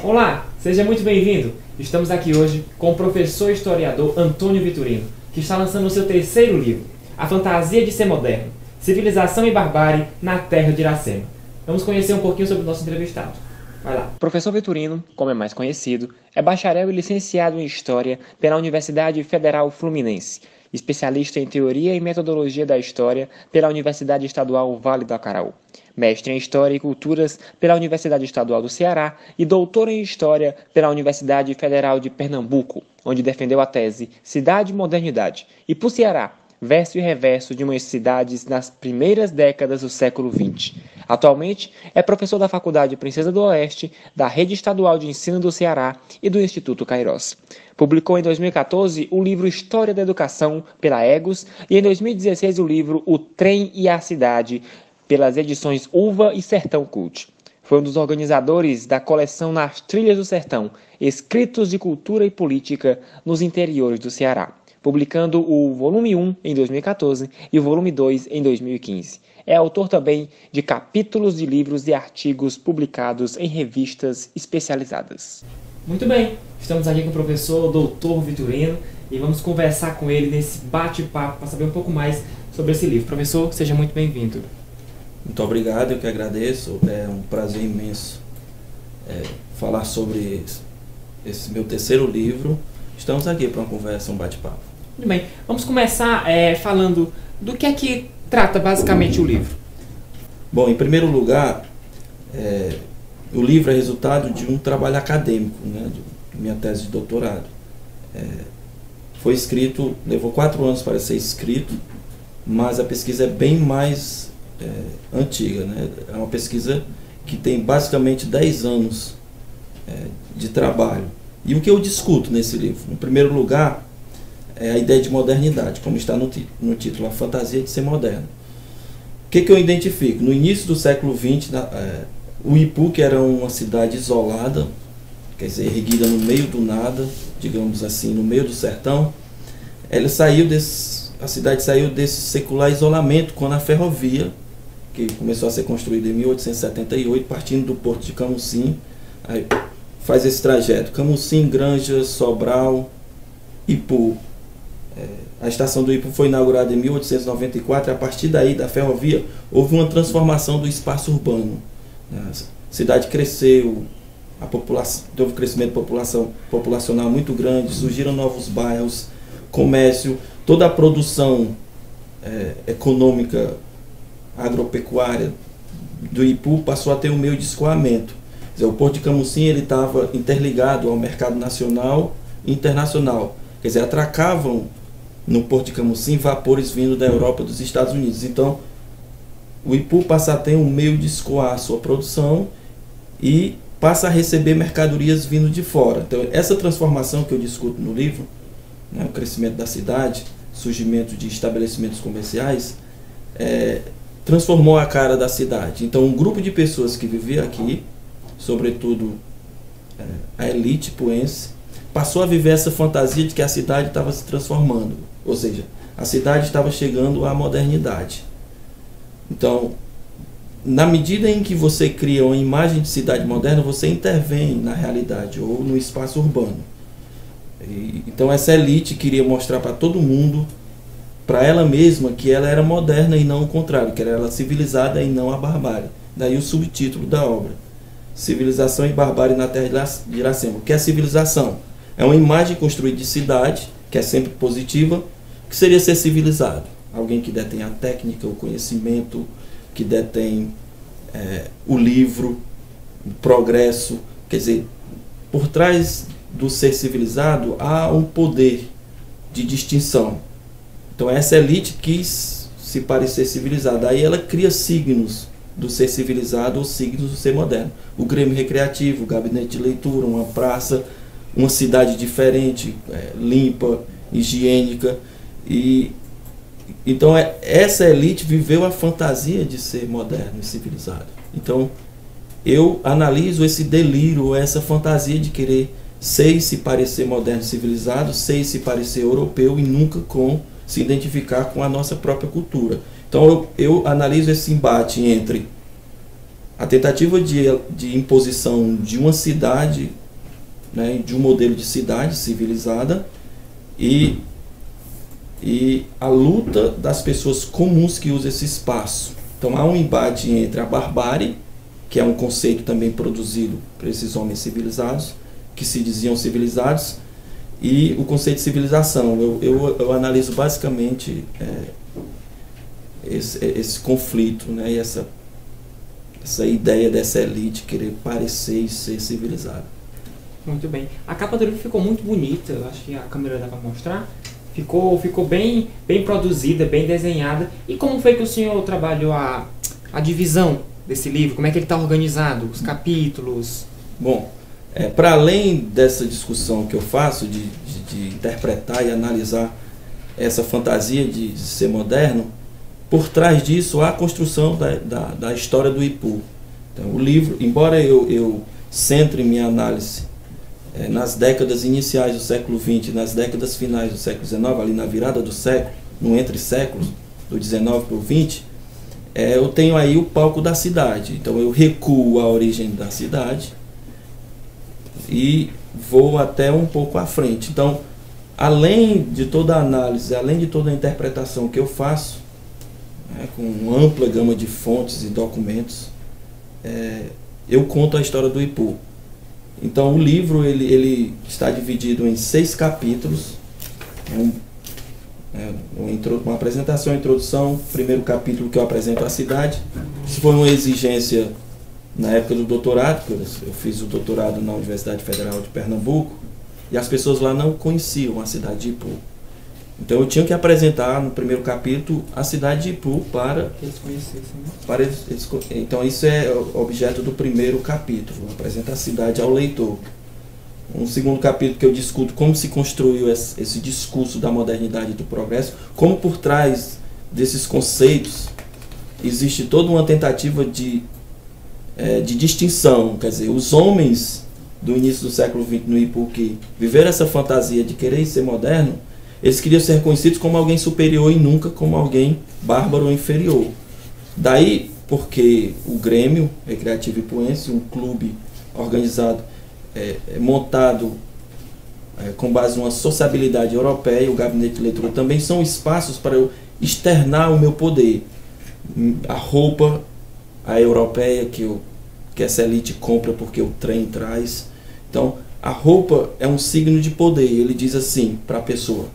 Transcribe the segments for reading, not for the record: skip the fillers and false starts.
Olá, seja muito bem-vindo. Estamos aqui hoje com o professor historiador Antônio Vitorino, que está lançando o seu terceiro livro, A Fantasia de Ser Moderno, Civilização e Barbárie na Terra de Iracema. Vamos conhecer um pouquinho sobre o nosso entrevistado. Vai lá. O professor Vitorino, como é mais conhecido, é bacharel e licenciado em História pela Universidade Federal Fluminense, especialista em Teoria e Metodologia da História pela Universidade Estadual Vale do Acaraú, mestre em História e Culturas pela Universidade Estadual do Ceará e doutor em História pela Universidade Federal de Pernambuco, onde defendeu a tese Cidade e Modernidade, e por Ceará, verso e reverso de umas cidades nas primeiras décadas do século XX. Atualmente, é professor da Faculdade Princesa do Oeste, da Rede Estadual de Ensino do Ceará e do Instituto Cairós. Publicou em 2014 o livro História da Educação, pela Egos, e em 2016 o livro O Trem e a Cidade, pelas edições Uva e Sertão Cult. Foi um dos organizadores da coleção Nas Trilhas do Sertão, Escritos de Cultura e Política nos Interiores do Ceará, publicando o volume 1 em 2014 e o volume 2 em 2015. É autor também de capítulos de livros e artigos publicados em revistas especializadas. Muito bem, estamos aqui com o professor Dr. Vitorino e vamos conversar com ele nesse bate-papo para saber um pouco mais sobre esse livro. Professor, seja muito bem-vindo. Muito obrigado, eu que agradeço. É um prazer imenso falar sobre esse meu terceiro livro. Estamos aqui para uma conversa, um bate-papo. Muito bem, vamos começar falando do que é que trata basicamente o livro. Bom, em primeiro lugar, o livro é resultado de um trabalho acadêmico, né, de minha tese de doutorado. Foi escrito, levou 4 anos para ser escrito, mas a pesquisa é bem mais antiga, né? É uma pesquisa que tem basicamente 10 anos de trabalho. E o que eu discuto nesse livro? Em primeiro lugar, é a ideia de modernidade, como está no título, A Fantasia de Ser Moderno. O que eu identifico? No início do século XX, o Ipu, que era uma cidade isolada, quer dizer, erguida no meio do nada, digamos assim, no meio do sertão, a cidade saiu desse secular isolamento quando a ferrovia, que começou a ser construída em 1878, partindo do porto de Camusim, aí faz esse trajeto, Camusim, Granjas, Sobral, Ipu. A estação do Ipu foi inaugurada em 1894 e a partir daí da ferrovia houve uma transformação do espaço urbano. A cidade cresceu, a população, houve um crescimento populacional muito grande, surgiram novos bairros, comércio, toda a produção econômica agropecuária do Ipu passou a ter um meio de escoamento. Quer dizer, o Porto de Camusim estava interligado ao mercado nacional e internacional. Quer dizer, atracavam no Porto de Camusim vapores vindo da Europa e dos Estados Unidos. Então, o Ipu passa a ter um meio de escoar a sua produção e passa a receber mercadorias vindo de fora. Então, essa transformação que eu discuto no livro, né, o crescimento da cidade, surgimento de estabelecimentos comerciais, transformou a cara da cidade. Então, um grupo de pessoas que vivia aqui, sobretudo a elite ipuense, passou a viver essa fantasia de que a cidade estava se transformando, ou seja, a cidade estava chegando à modernidade. Então, na medida em que você cria uma imagem de cidade moderna, você intervém na realidade ou no espaço urbano. Então, essa elite queria mostrar para todo mundo, para ela mesma, que ela era moderna e não o contrário, que ela era civilizada e não a barbárie. Daí o subtítulo da obra, Civilização e Barbárie na Terra de Iracema. O que é civilização? É uma imagem construída de cidade, que é sempre positiva, que seria ser civilizado. Alguém que detém a técnica, o conhecimento, que detém o livro, o progresso. Quer dizer, por trás do ser civilizado há um poder de distinção. Então essa elite quis se parecer civilizada. Aí ela cria signos do ser civilizado ou signos do ser moderno. O Grêmio Recreativo, o gabinete de leitura, uma praça, uma cidade diferente, limpa, higiênica. Então essa elite viveu a fantasia de ser moderno e civilizado. Então eu analiso esse delírio, essa fantasia de querer ser e se parecer moderno e civilizado, ser e se parecer europeu e nunca se identificar com a nossa própria cultura. Então eu analiso esse embate entre a tentativa de imposição de uma cidade, né, de um modelo de cidade civilizada, e a luta das pessoas comuns que usam esse espaço. Então há um embate entre a barbárie, que é um conceito também produzido por esses homens civilizados, que se diziam civilizados, e o conceito de civilização. Eu analiso basicamente esse conflito, né, e essa ideia dessa elite querer parecer e ser civilizada. Muito bem. A capa do livro ficou muito bonita, eu acho que a câmera dá para mostrar. Ficou bem produzida, bem desenhada. E como foi que o senhor trabalhou a divisão desse livro? Como é que ele está organizado? Os capítulos? Bom, para além dessa discussão que eu faço de interpretar e analisar essa fantasia de ser moderno, por trás disso há a construção da história do Ipu. Então, o livro, embora eu centre minha análise nas décadas iniciais do século XX, nas décadas finais do século XIX, ali na virada do século, no entre séculos, do XIX para o XX, eu tenho aí o palco da cidade. Então eu recuo a origem da cidade e vou até um pouco à frente. Então, além de toda a análise, além de toda a interpretação que eu faço, com uma ampla gama de fontes e documentos, eu conto a história do Ipu. Então o livro ele está dividido em 6 capítulos, uma apresentação, introdução, primeiro capítulo que eu apresento a cidade. Isso foi uma exigência na época do doutorado, porque eu fiz o doutorado na Universidade Federal de Pernambuco, e as pessoas lá não conheciam a cidade de Ipu. Então eu tinha que apresentar no primeiro capítulo a cidade de Ipu para eles conhecessem, né? Então isso é objeto do primeiro capítulo, apresenta a cidade ao leitor. Um segundo capítulo que eu discuto como se construiu esse discurso da modernidade e do progresso, como por trás desses conceitos existe toda uma tentativa de distinção. Quer dizer, os homens do início do século XX no Ipu que viveram essa fantasia de querer ser moderno, eles queriam ser reconhecidos como alguém superior e nunca como alguém bárbaro ou inferior. Daí porque o Grêmio Recreativo Ipuense, um clube organizado, montado com base numa sociabilidade europeia, o gabinete de leitura também são espaços para eu externar o meu poder. A roupa, a europeia que essa elite compra porque o trem traz. Então, a roupa é um signo de poder. Ele diz assim para a pessoa: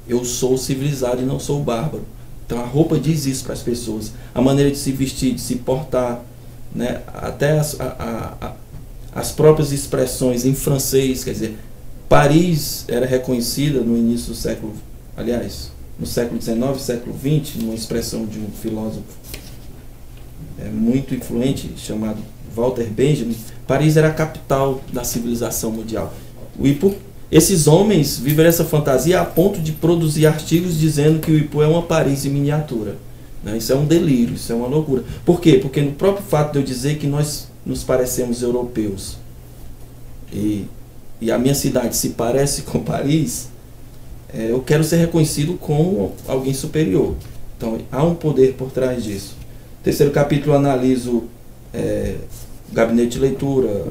eu sou civilizado e não sou bárbaro. Então a roupa diz isso para as pessoas. A maneira de se vestir, de se portar, né? Até as próprias expressões em francês. Quer dizer, Paris era reconhecida no início do século, aliás, no século XIX, século XX, numa expressão de um filósofo muito influente chamado Walter Benjamin. Paris era a capital da civilização mundial. Esses homens viveram essa fantasia a ponto de produzir artigos dizendo que o Ipu é uma Paris em miniatura. Isso é um delírio, isso é uma loucura. Por quê? Porque no próprio fato de eu dizer que nós nos parecemos europeus e a minha cidade se parece com Paris, eu quero ser reconhecido como alguém superior. Então há um poder por trás disso. Terceiro capítulo, eu analiso o gabinete de leitura,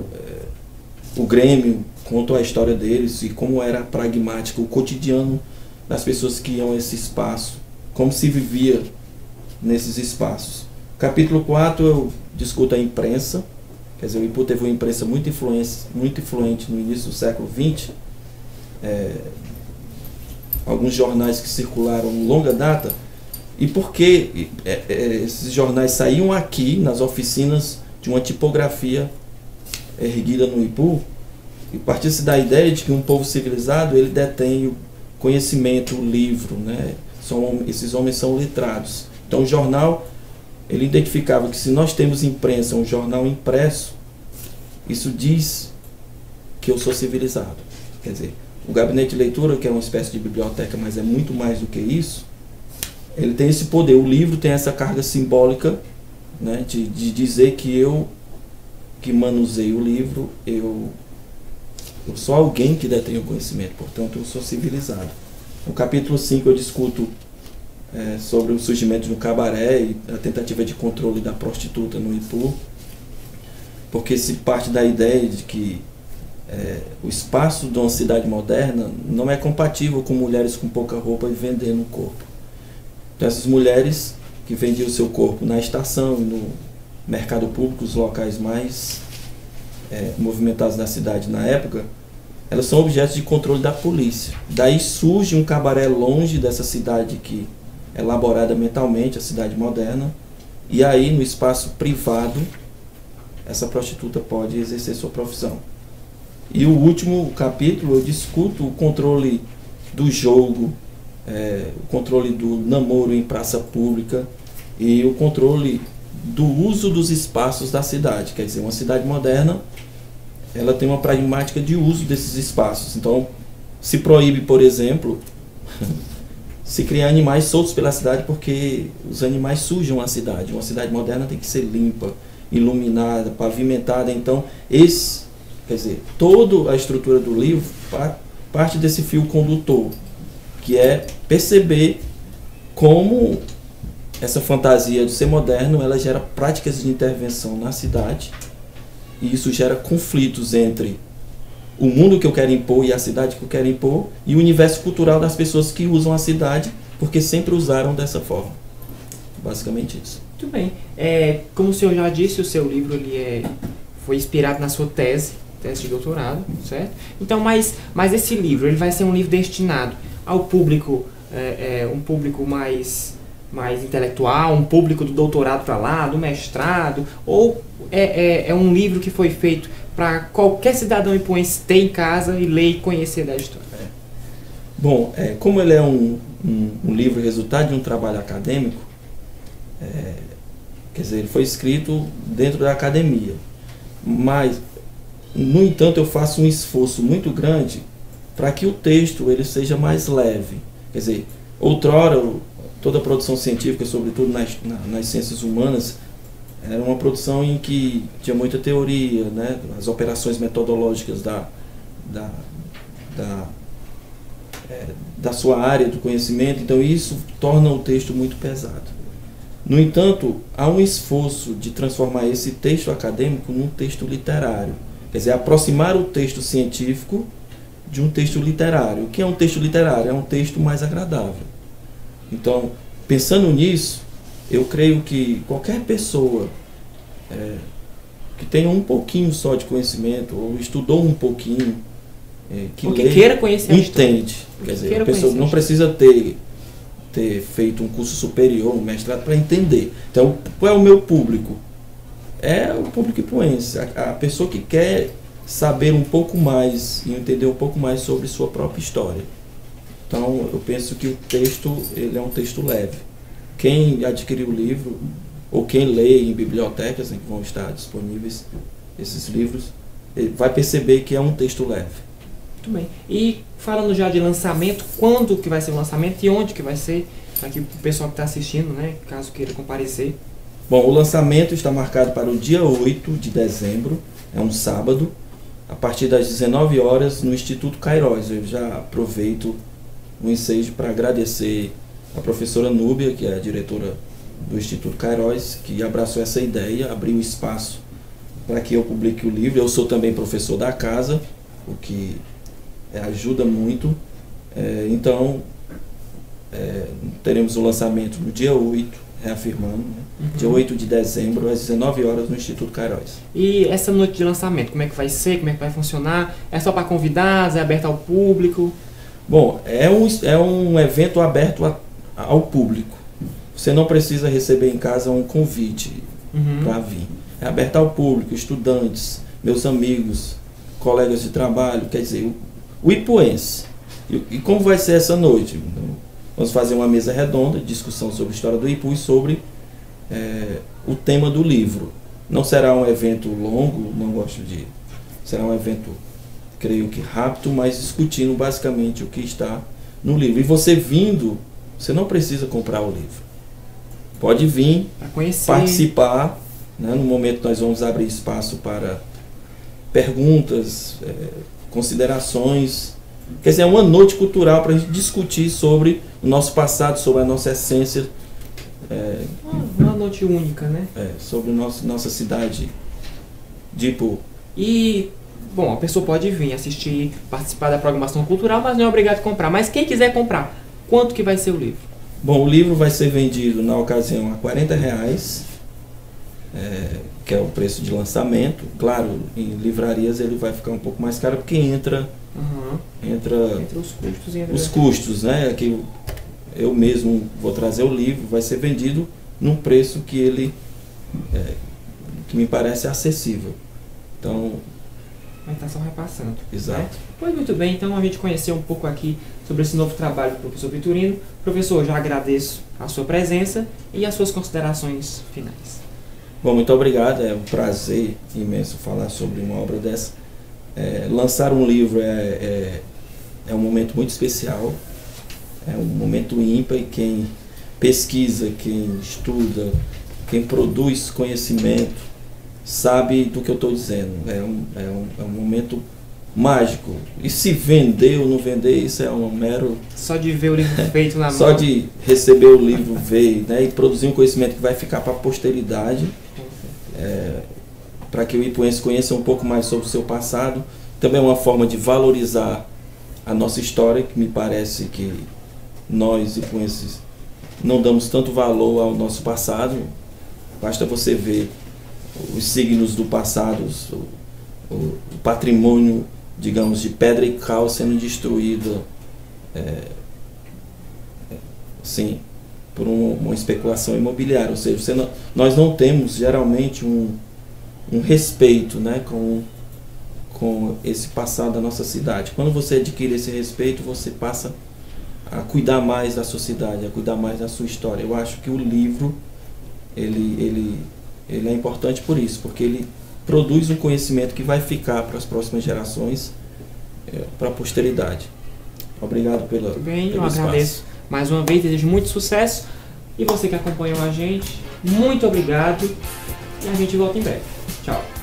o Grêmio, conto a história deles e como era pragmático o cotidiano das pessoas que iam a esse espaço, como se vivia nesses espaços. Capítulo 4 eu discuto a imprensa. Quer dizer, o Ipu teve uma imprensa muito influente no início do século XX. Alguns jornais que circularam longa data. E por que esses jornais saíam aqui nas oficinas de uma tipografia erguida no Ipu? E partiu-se da ideia de que um povo civilizado ele detém o conhecimento, o livro, né? Esses homens são letrados. Então o jornal, ele identificava que se nós temos imprensa, um jornal impresso, isso diz que eu sou civilizado. Quer dizer, o gabinete de leitura, que é uma espécie de biblioteca, mas é muito mais do que isso, ele tem esse poder. O livro tem essa carga simbólica, né, de dizer que eu que manuseio o livro, eu sou alguém que detém o conhecimento, portanto eu sou civilizado. No capítulo 5 eu discuto sobre o surgimento do cabaré e a tentativa de controle da prostituta no Ipu, porque se parte da ideia de que o espaço de uma cidade moderna não é compatível com mulheres com pouca roupa e vendendo o corpo. Então essas mulheres que vendiam o seu corpo na estação e no mercado público, os locais mais movimentados da cidade na época, elas são objetos de controle da polícia. Daí surge um cabaré longe dessa cidade que é elaborada mentalmente, a cidade moderna, e aí no espaço privado essa prostituta pode exercer sua profissão. E o último capítulo eu discuto o controle do jogo, o controle do namoro em praça pública e o controle do uso dos espaços da cidade. Quer dizer, uma cidade moderna, ela tem uma pragmática de uso desses espaços. Então, se proíbe, por exemplo, se criar animais soltos pela cidade, porque os animais sujam a cidade. Uma cidade moderna tem que ser limpa, iluminada, pavimentada. Então, quer dizer, toda a estrutura do livro parte desse fio condutor, que é perceber como essa fantasia de ser moderno, ela gera práticas de intervenção na cidade, e isso gera conflitos entre o mundo que eu quero impor e a cidade que eu quero impor, e o universo cultural das pessoas que usam a cidade, porque sempre usaram dessa forma. Basicamente isso. Muito bem. Como o senhor já disse, o seu livro foi inspirado na sua tese de doutorado, certo? Então, mas esse livro, ele vai ser um livro destinado ao público, um público mais intelectual, um público do doutorado para lá, do mestrado, ou é um livro que foi feito para qualquer cidadão ipuense ter em casa e ler e conhecer da história? Bom, como ele é um livro resultado de um trabalho acadêmico, quer dizer, ele foi escrito dentro da academia, mas, no entanto, eu faço um esforço muito grande para que o texto ele seja mais leve. Quer dizer, outrora, toda a produção científica, sobretudo nas ciências humanas, era uma produção em que tinha muita teoria, né? As operações metodológicas da sua área do conhecimento, então isso torna o texto muito pesado. No entanto, há um esforço de transformar esse texto acadêmico num texto literário, quer dizer, aproximar o texto científico de um texto literário. O que é um texto literário? É um texto mais agradável. Então, pensando nisso, eu creio que qualquer pessoa que tenha um pouquinho só de conhecimento, ou estudou um pouquinho, que lê, queira conhecer entende. Quer dizer, a pessoa não precisa ter feito um curso superior, um mestrado, para entender. Então, qual é o meu público? É o público ipuense, a pessoa que quer saber um pouco mais e entender um pouco mais sobre sua própria história. Então, eu penso que o texto ele é um texto leve. Quem adquirir o livro, ou quem lê em bibliotecas, em que vão estar disponíveis esses livros, vai perceber que é um texto leve. Muito bem. E falando já de lançamento, quando que vai ser o lançamento e onde que vai ser? Aqui para o pessoal que está assistindo, né, caso queira comparecer. Bom, o lançamento está marcado para o dia 8 de dezembro, é um sábado, a partir das 19 horas no Instituto Queiroz. Eu já aproveito o ensejo para agradecer a professora Núbia, que é a diretora do Instituto Queiroz, que abraçou essa ideia, abriu espaço para que eu publique o livro. Eu sou também professor da casa, o que ajuda muito. Então, teremos o lançamento no dia 8, reafirmando, né? Dia 8 de dezembro, às 19 horas, no Instituto Queiroz. E essa noite de lançamento, como é que vai ser? Como é que vai funcionar? É só para convidados? É aberto ao público? Bom, é um evento aberto ao público. Você não precisa receber em casa um convite para vir. É aberto ao público, estudantes, meus amigos, colegas de trabalho, quer dizer, o ipuense. E como vai ser essa noite? Vamos fazer uma mesa redonda, discussão sobre a história do Ipu e sobre o tema do livro. Não será um evento longo, não gosto de... Será um evento, creio que rápido, mas discutindo basicamente o que está no livro. E você vindo, você não precisa comprar o livro. Pode vir, participar, né? No momento nós vamos abrir espaço para perguntas, considerações. Quer dizer, é uma noite cultural para a gente discutir sobre o nosso passado, sobre a nossa essência. Uma noite única, né? Sobre nossa cidade de Ipu. E, bom, a pessoa pode vir assistir, participar da programação cultural, mas não é obrigado a comprar. Mas quem quiser comprar, quanto que vai ser o livro? Bom, o livro vai ser vendido na ocasião a R$40, que é o preço de lançamento. Claro, em livrarias ele vai ficar um pouco mais caro, porque entra os custos e os custos, né? Que eu mesmo vou trazer o livro, vai ser vendido num preço que me parece acessível. Então, vai estar só repassando. Exato. Né? Pois muito bem, então a gente conheceu um pouco aqui sobre esse novo trabalho do professor Vitorino. Professor, já agradeço a sua presença e as suas considerações finais. Bom, muito obrigado, é um prazer imenso falar sobre uma obra dessa. Lançar um livro é um momento muito especial, é um momento ímpar, e quem pesquisa, quem estuda, quem produz conhecimento, sabe do que eu estou dizendo. É um momento mágico. E se vender ou não vender, isso é um mero... Só de ver o livro feito na mão. Só de receber o livro, ver, né, e produzir um conhecimento que vai ficar para a posteridade, para que o ipuense conheça um pouco mais sobre o seu passado. Também é uma forma de valorizar a nossa história, que me parece que nós, ipuenses, não damos tanto valor ao nosso passado. Basta você ver os signos do passado, o patrimônio, digamos, de pedra e cal sendo destruído, sim, por uma especulação imobiliária. Ou seja, nós não temos geralmente um respeito, né, com esse passado da nossa cidade. Quando você adquire esse respeito, você passa a cuidar mais da sua cidade, a cuidar mais da sua história. Eu acho que o livro ele é importante por isso, porque ele produz um conhecimento que vai ficar para as próximas gerações, para a posteridade. Obrigado pelo eu agradeço mais uma vez, desejo muito sucesso. E você que acompanhou a gente, muito obrigado. E a gente volta em breve. Tchau.